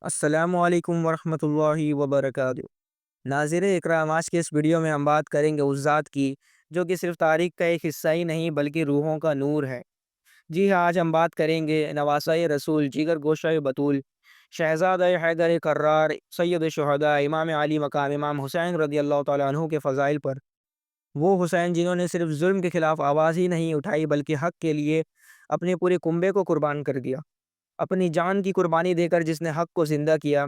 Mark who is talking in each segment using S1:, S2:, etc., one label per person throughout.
S1: السلام علیکم ورحمۃ اللہ وبرکاتہ۔ ناظر اکرام، آج کے اس ویڈیو میں ہم بات کریں گے اس ذات کی جو کہ صرف تاریخ کا ایک حصہ ہی نہیں بلکہ روحوں کا نور ہے۔ جی ہاں، آج ہم بات کریں گے نواسۂ رسول، جگر گوشہ بطول، شہزادہ حیدر کرار، سید شہداء، امام علی مقام امام حسین رضی اللہ تعالیٰ عنہ کے فضائل پر۔ وہ حسین جنہوں نے صرف ظلم کے خلاف آواز ہی نہیں اٹھائی بلکہ حق کے لیے اپنے پورے کنبے کو قربان کر دیا، اپنی جان کی قربانی دے کر جس نے حق کو زندہ کیا۔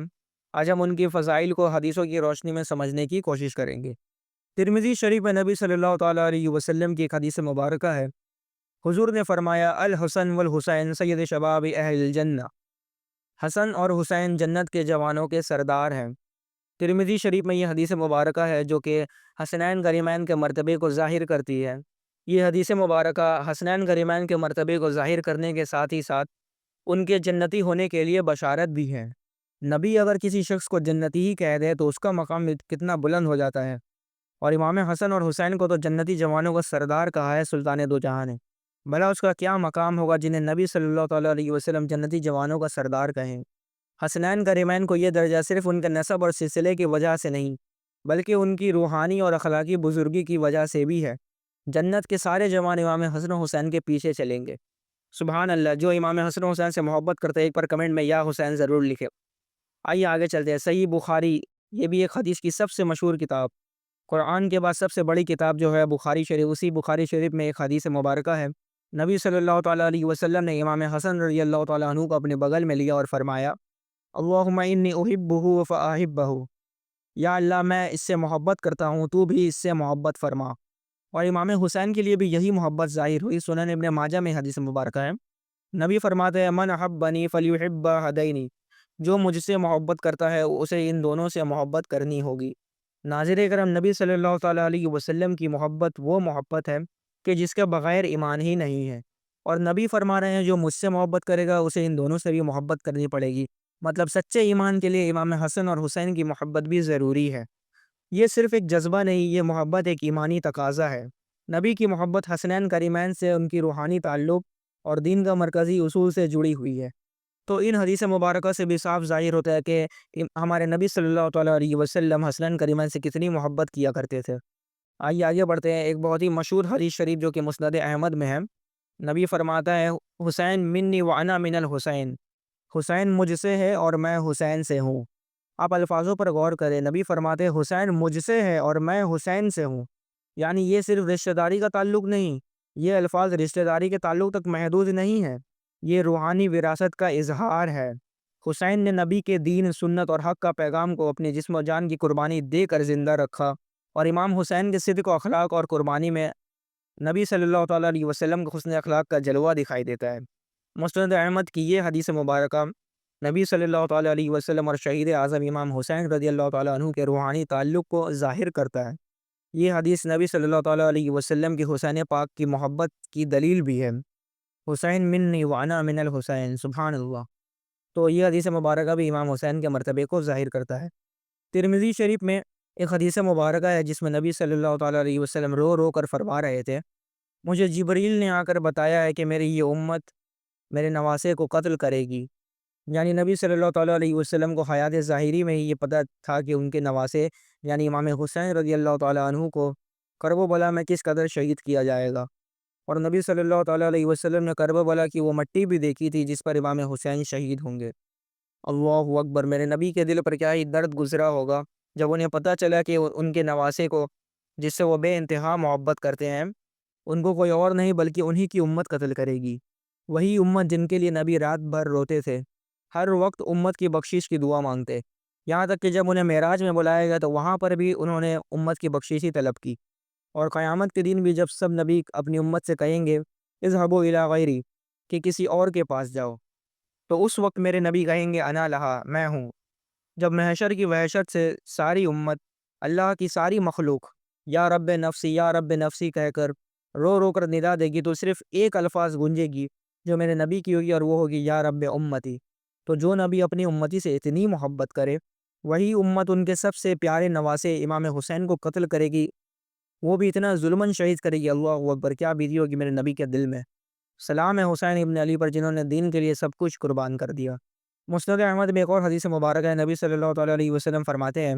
S1: آج ہم ان کی فضائل کو حدیثوں کی روشنی میں سمجھنے کی کوشش کریں گے۔ ترمذی شریف میں نبی صلی اللہ تعالیٰ علیہ وسلم کی ایک حدیث مبارکہ ہے۔ حضور نے فرمایا، الحسن والحسین سید شباب اہل الجنہ۔ حسن اور حسین جنت کے جوانوں کے سردار ہیں۔ ترمذی شریف میں یہ حدیث مبارکہ ہے جو کہ حسنین غریمین کے مرتبے کو ظاہر کرتی ہے۔ یہ حدیث مبارکہ حسنین غریمین کے مرتبے کو ظاہر کرنے کے ساتھ ہی ساتھ ان کے جنتی ہونے کے لیے بشارت بھی ہے۔ نبی اگر کسی شخص کو جنتی ہی کہہ دے تو اس کا مقام کتنا بلند ہو جاتا ہے، اور امام حسن اور حسین کو تو جنتی جوانوں کا سردار کہا ہے، سلطان دو جہان ہے۔ بھلا اس کا کیا مقام ہوگا جنہیں نبی صلی اللہ تعالیٰ علیہ وسلم جنتی جوانوں کا سردار کہیں۔ حسنین غریمین کو یہ درجہ صرف ان کے نسب اور سلسلے کی وجہ سے نہیں بلکہ ان کی روحانی اور اخلاقی بزرگی کی وجہ سے بھی ہے۔ جنت کے سارے جوان امام حسن و حسین کے پیچھے چلیں گے۔ سبحان اللہ! جو امام حسن و حسین سے محبت کرتے ہیں ایک پر کمنٹ میں یا حسین ضرور لکھے۔ آئیے آگے چلتے ہیں۔ صحیح بخاری، یہ بھی ایک حدیث کی سب سے مشہور کتاب، قرآن کے بعد سب سے بڑی کتاب جو ہے بخاری شریف، اسی بخاری شریف میں ایک حدیث مبارکہ ہے۔ نبی صلی اللہ تعالیٰ علیہ وسلم نے امام حسن رضی اللہ تعالیٰ عنہ کو اپنے بغل میں لیا اور فرمایا، اللہم انی احبہ فاحبہ، یا اللہ میں اس سے محبت کرتا ہوں، تو بھی اس سے محبت فرما۔ اور امام حسین کے لیے بھی یہی محبت ظاہر ہوئی۔ سنن ابن ماجہ میں حدیث مبارکہ ہے۔ نبی فرماتے ہیں، من احبنی فلیحب ہدینی، جو مجھ سے محبت کرتا ہے اسے ان دونوں سے محبت کرنی ہوگی۔ ناظر کرم، نبی صلی اللہ تعالیٰ علیہ وسلم کی محبت وہ محبت ہے کہ جس کے بغیر ایمان ہی نہیں ہے، اور نبی فرما رہے ہیں جو مجھ سے محبت کرے گا اسے ان دونوں سے بھی محبت کرنی پڑے گی۔ مطلب سچے ایمان کے لیے امام حسن اور حسین کی محبت بھی ضروری ہے۔ یہ صرف ایک جذبہ نہیں، یہ محبت ایک ایمانی تقاضا ہے۔ نبی کی محبت حسنین کریمین سے ان کی روحانی تعلق اور دین کا مرکزی اصول سے جڑی ہوئی ہے۔ تو ان حدیث مبارکہ سے بھی صاف ظاہر ہوتا ہے کہ ہمارے نبی صلی اللہ تعالیٰ علیہ وسلم حسنین کریمین سے کتنی محبت کیا کرتے تھے۔ آئیے آگے بڑھتے ہیں۔ ایک بہت ہی مشہور حدیث شریف جو کہ مسند احمد میں ہے، نبی فرماتا ہے، حسین منی وانا من الحسین، حسین مجھ سے ہے اور میں حسین سے ہوں۔ آپ الفاظوں پر غور کریں، نبی فرماتے ہیں حسین مجھ سے ہے اور میں حسین سے ہوں، یعنی یہ صرف رشتہ داری کا تعلق نہیں، یہ الفاظ رشتہ داری کے تعلق تک محدود نہیں ہے، یہ روحانی وراثت کا اظہار ہے۔ حسین نے نبی کے دین، سنت اور حق کا پیغام کو اپنے جسم و جان کی قربانی دے کر زندہ رکھا، اور امام حسین کے صدق و اخلاق اور قربانی میں نبی صلی اللہ تعالیٰ علیہ وسلم کے حسن اخلاق کا جلوہ دکھائی دیتا ہے۔ مسند احمد کی یہ حدیث مبارکہ نبی صلی اللہ تعالیٰ علیہ وسلم اور شہید اعظم امام حسین رضی اللہ تعالیٰ عنہ کے روحانی تعلق کو ظاہر کرتا ہے۔ یہ حدیث نبی صلی اللہ تعالیٰ علیہ وسلم کی حسین پاک کی محبت کی دلیل بھی ہے۔ حسین منی وانا من الحسین، سبحان اللہ! تو یہ حدیث مبارکہ بھی امام حسین کے مرتبے کو ظاہر کرتا ہے۔ ترمذی شریف میں ایک حدیث مبارکہ ہے جس میں نبی صلی اللہ تعالیٰ علیہ وسلم رو رو کر فرما رہے تھے، مجھے جبریل نے آ کر بتایا ہے کہ میری یہ امت میرے نواسے کو قتل کرے گی۔ یعنی نبی صلی اللہ تعالیٰ علیہ وسلم کو حیات ظاہری میں ہی یہ پتہ تھا کہ ان کے نواسے یعنی امام حسین رضی اللہ تعالیٰ عنہ کو کرب و بلا میں کس قدر شہید کیا جائے گا، اور نبی صلی اللہ تعالیٰ علیہ وسلم نے کرب و بلا کی وہ مٹی بھی دیکھی تھی جس پر امام حسین شہید ہوں گے۔ اللہ اکبر! میرے نبی کے دل پر کیا ہی درد گزرا ہوگا جب انہیں پتہ چلا کہ ان کے نواسے کو، جس سے وہ بے انتہا محبت کرتے ہیں، ان کو کوئی اور نہیں بلکہ انہی کی امت قتل کرے گی۔ وہی امت جن کے لیے نبی رات بھر روتے تھے، ہر وقت امت کی بخشش کی دعا مانگتے، یہاں تک کہ جب انہیں معراج میں بلایا گیا تو وہاں پر بھی انہوں نے امت کی بخشش ہی طلب کی۔ اور قیامت کے دن بھی جب سب نبی اپنی امت سے کہیں گے اذهبوا الی غیری، کہ کسی اور کے پاس جاؤ، تو اس وقت میرے نبی کہیں گے انا لہا، میں ہوں۔ جب محشر کی وحشت سے ساری امت، اللہ کی ساری مخلوق یا رب نفسی یا رب نفسی کہہ کر رو رو کر ندا دے گی تو صرف ایک الفاظ گونجے گی جو میرے نبی کی ہوگی، اور وہ ہوگی یا رب امتی۔ تو جو نبی اپنی امتی سے اتنی محبت کرے، وہی امت ان کے سب سے پیارے نواسے امام حسین کو قتل کرے گی، وہ بھی اتنا ظلمن شہید کرے گی۔ اللہ اکبر! کیا بیتی ہوگی میرے نبی کے دل میں۔ سلام ہے حسین ابن علی پر جنہوں نے دین کے لیے سب کچھ قربان کر دیا۔ مسند احمد میں ایک اور حدیث مبارک ہے، نبی صلی اللہ تعالیٰ علیہ وسلم فرماتے ہیں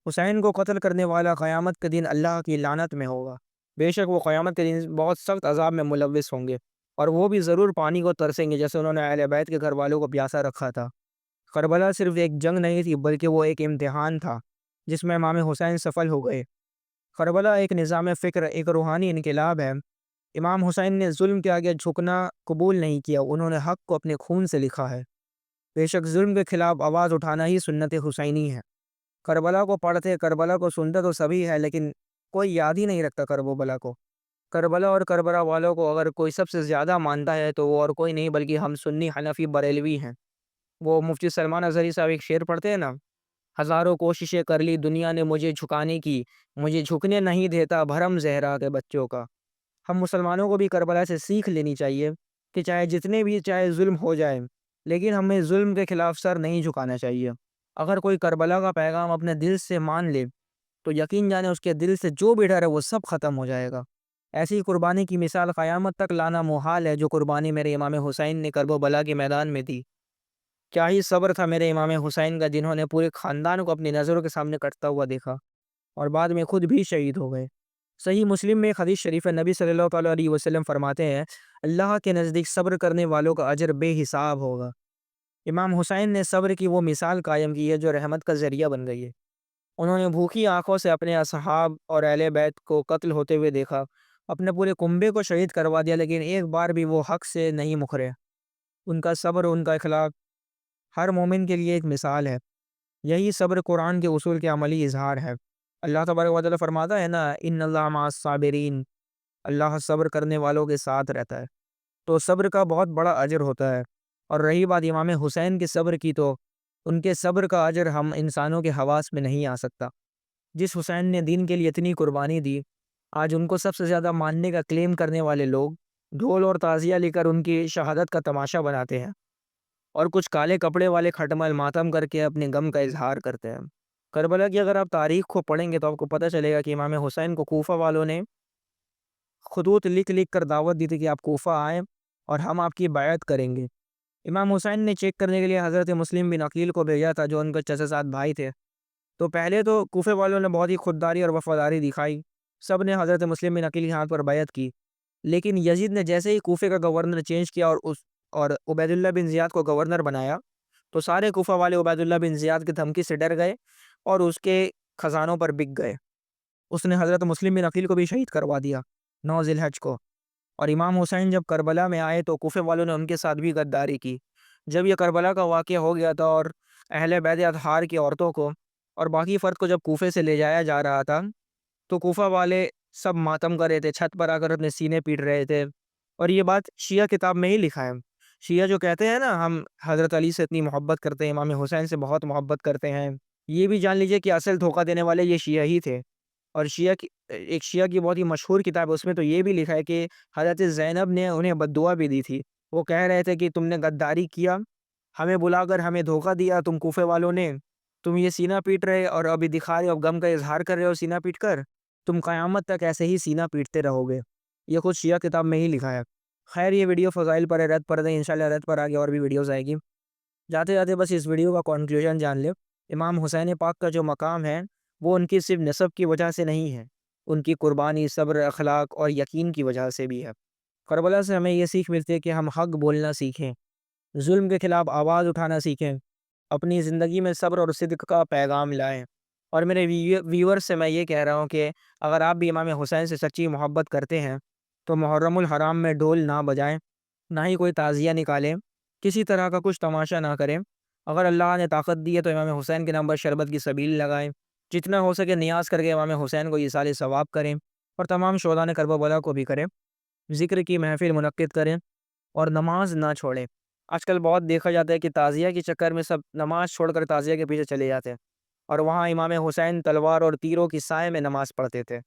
S1: حسین کو قتل کرنے والا قیامت کے دن اللہ کی لعنت میں ہوگا، بے شک وہ قیامت کے دن بہت سخت عذاب میں ملوث ہوں گے، اور وہ بھی ضرور پانی کو ترسیں گے جیسے انہوں نے اہل بیت کے گھر والوں کو پیاسا رکھا تھا۔ کربلا صرف ایک جنگ نہیں تھی بلکہ وہ ایک امتحان تھا جس میں امام حسین سفل ہو گئے۔ کربلا ایک نظام فکر، ایک روحانی انقلاب ہے۔ امام حسین نے ظلم کے آگے جھکنا قبول نہیں کیا، انہوں نے حق کو اپنے خون سے لکھا ہے۔ بے شک ظلم کے خلاف آواز اٹھانا ہی سنت حسینی ہے۔ کربلا کو پڑھتے، کربلا کو سنتے تو سبھی ہے، لیکن کوئی یاد ہی نہیں رکھتا کربلا کو۔ کربلا اور کربلا والوں کو اگر کوئی سب سے زیادہ مانتا ہے تو وہ اور کوئی نہیں بلکہ ہم سنی حنفی بریلوی ہیں۔ وہ مفتی سلمان اظہری صاحب ایک شعر پڑھتے ہیں نا، ہزاروں کوششیں کر لی دنیا نے مجھے جھکانے کی، مجھے جھکنے نہیں دیتا بھرم زہرا کے بچوں کا۔ ہم مسلمانوں کو بھی کربلا سے سیکھ لینی چاہیے کہ چاہے ظلم ہو جائے لیکن ہمیں ظلم کے خلاف سر نہیں جھکانا چاہیے۔ اگر کوئی کربلا کا پیغام اپنے دل سے مان لے تو یقین جانے اس کے دل سے جو بھی ڈر ہے وہ سب ختم ہو جائے گا۔ ایسی قربانی کی مثال قیامت تک لانا محال ہے جو قربانی میرے امام حسین نے کربلا کے میدان میں دی۔ کیا ہی صبر تھا میرے امام حسین کا، جنہوں نے پورے خاندان کو اپنی نظروں کے سامنے کٹتا ہوا دیکھا اور بعد میں خود بھی شہید ہو گئے۔ صحیح مسلم میں ایک حدیث شریف ہے، نبی صلی اللہ تعالیٰ علیہ وسلم فرماتے ہیں اللہ کے نزدیک صبر کرنے والوں کا اجر بے حساب ہوگا۔ امام حسین نے صبر کی وہ مثال قائم کی ہے جو رحمت کا ذریعہ بن گئی ہے۔ انہوں نے بھوکی آنکھوں سے اپنے اصحاب اور اہل بیت کو قتل ہوتے ہوئے دیکھا، اپنے پورے کنبے کو شہید کروا دیا، لیکن ایک بار بھی وہ حق سے نہیں مکرے۔ ان کا صبر، ان کا اخلاق ہر مومن کے لیے ایک مثال ہے۔ یہی صبر قرآن کے اصول کے عملی اظہار ہے۔ اللہ تبارک و تعالیٰ فرماتا ہے نا، ان اللہ مع الصابرین، اللہ صبر کرنے والوں کے ساتھ رہتا ہے۔ تو صبر کا بہت بڑا اجر ہوتا ہے۔ اور رہی بات امام حسین کے صبر کی، تو ان کے صبر کا اجر ہم انسانوں کے حواس میں نہیں آ سکتا۔ جس حسین نے دین کے لیے اتنی قربانی دی، آج ان کو سب سے زیادہ ماننے کا کلیم کرنے والے لوگ ڈھول اور تعزیہ لے کر ان کی شہادت کا تماشا بناتے ہیں، اور کچھ کالے کپڑے والے کھٹمل ماتم کر کے اپنے غم کا اظہار کرتے ہیں۔ کربلا کی اگر آپ تاریخ کو پڑھیں گے تو آپ کو پتہ چلے گا کہ امام حسین کو کوفہ والوں نے خطوط لکھ لکھ کر دعوت دی تھی کہ آپ کوفہ آئیں اور ہم آپ کی بیعت کریں گے۔ امام حسین نے چیک کرنے کے لیے حضرت مسلم بن عقیل کو بھیجا تھا جو ان کے چچا زاد بھائی تھے۔ تو پہلے تو کوفے والوں نے بہت ہی خودداری اور وفاداری دکھائی، سب نے حضرت مسلم بن عقیل کے ہاتھ پر بیعت کی، لیکن یزید نے جیسے ہی کوفے کا گورنر چینج کیا اور عبید اللہ بن زیاد کو گورنر بنایا، تو سارے کوفہ والے عبید اللہ بن زیاد کی دھمکی سے ڈر گئے اور اس کے خزانوں پر بک گئے۔ اس نے حضرت مسلم بن عقیل کو بھی شہید کروا دیا 9 ذی الحج کو۔ اور امام حسین جب کربلا میں آئے تو کوفے والوں نے ان کے ساتھ بھی غداری کی۔ جب یہ کربلا کا واقعہ ہو گیا تھا اور اہل بیت اطہار کی عورتوں کو اور باقی فرد کو جب کوفے سے لے جایا جا رہا تھا تو کوفہ والے سب ماتم کر رہے تھے، چھت پر آ کر اپنے سینے پیٹ رہے تھے۔ اور یہ بات شیعہ کتاب میں ہی لکھا ہے۔ شیعہ جو کہتے ہیں نا ہم حضرت علی سے اتنی محبت کرتے ہیں، امام حسین سے بہت محبت کرتے ہیں، یہ بھی جان لیجئے کہ اصل دھوکہ دینے والے یہ شیعہ ہی تھے۔ اور ایک شیعہ کی بہت ہی مشہور کتاب ہے، اس میں تو یہ بھی لکھا ہے کہ حضرت زینب نے انہیں بد دعا بھی دی تھی۔ وہ کہہ رہے تھے کہ تم نے غداری کیا، ہمیں بلا کر ہمیں دھوکہ دیا تم کوفے والوں نے، تم یہ سینہ پیٹ رہے اور ابھی دکھا رہے ہو غم کا اظہار کر رہے ہو سینہ پیٹ کر، تم قیامت تک ایسے ہی سینہ پیٹتے رہو گے۔ یہ خود شیعہ کتاب میں ہی لکھا ہے۔ خیر یہ ویڈیو فضائل پر ہے، رد پر دیں، انشاءاللہ رد پر آگے اور بھی ویڈیوز آئے گی۔ جاتے جاتے بس اس ویڈیو کا کنکلوژن جان لیں، امام حسین پاک کا جو مقام ہے وہ ان کی صرف نسب کی وجہ سے نہیں ہے، ان کی قربانی، صبر، اخلاق اور یقین کی وجہ سے بھی ہے۔ کربلا سے ہمیں یہ سیکھ ملتی ہے کہ ہم حق بولنا سیکھیں، ظلم کے خلاف آواز اٹھانا سیکھیں، اپنی زندگی میں صبر اور صدق کا پیغام لائیں۔ اور میرے ویور سے میں یہ کہہ رہا ہوں کہ اگر آپ بھی امام حسین سے سچی محبت کرتے ہیں تو محرم الحرام میں ڈھول نہ بجائیں، نہ ہی کوئی تعزیہ نکالیں، کسی طرح کا کچھ تماشا نہ کریں۔ اگر اللہ نے طاقت دی ہے تو امام حسین کے نام پر شربت کی سبیل لگائیں، جتنا ہو سکے نیاز کر کے امام حسین کو ایصال ثواب کریں، اور تمام شہداء کربلا کو بھی کریں، ذکر کی محفل منعقد کریں اور نماز نہ چھوڑیں۔ آج کل بہت دیکھا جاتا ہے کہ تعزیہ کے چکر میں سب نماز چھوڑ کر تعزیہ کے پیچھے چلے جاتے ہیں، اور وہاں امام حسین تلوار اور تیروں کی سائے میں نماز پڑھتے تھے۔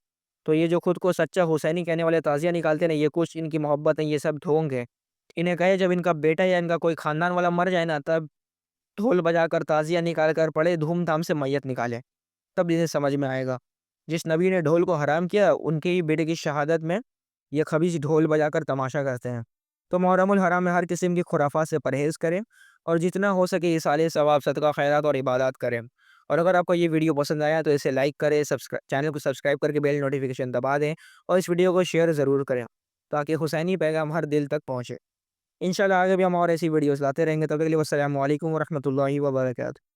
S1: تو یہ جو خود کو سچا حسینی کہنے والے تعزیہ نکالتے ہیں، یہ کچھ ان کی محبت ہے، یہ سب ڈھونگ ہے۔ انہیں کہے جب ان کا بیٹا یا ان کا کوئی خاندان والا مر جائے نا، تب ڈھول بجا کر تعزیہ نکال کر پڑے، دھوم دھام سے میت نکالے، تب انہیں سمجھ میں آئے گا۔ جس نبی نے ڈھول کو حرام کیا، ان کے ہی بیٹے کی شہادت میں یہ خبیث ڈھول بجا کر تماشا کرتے ہیں۔ تو محرم الحرام میں ہر قسم کی خرافات سے پرہیز کریں اور جتنا ہو سکے ایصال ثواب، صدقہ خیرات اور عبادات کریں۔ اور اگر آپ کو یہ ویڈیو پسند آیا تو اسے لائک کریں، چینل کو سبسکرائب کر کے بیل نوٹیفیکیشن دبا دیں، اور اس ویڈیو کو شیئر ضرور کریں تاکہ حسینی پیغام ہر دل تک پہنچے۔ انشاءاللہ آگے بھی ہم اور ایسی ویڈیوز لاتے رہیں گے۔ تب تک کے لیے السلام علیکم ورحمۃ اللہ وبرکاتہ۔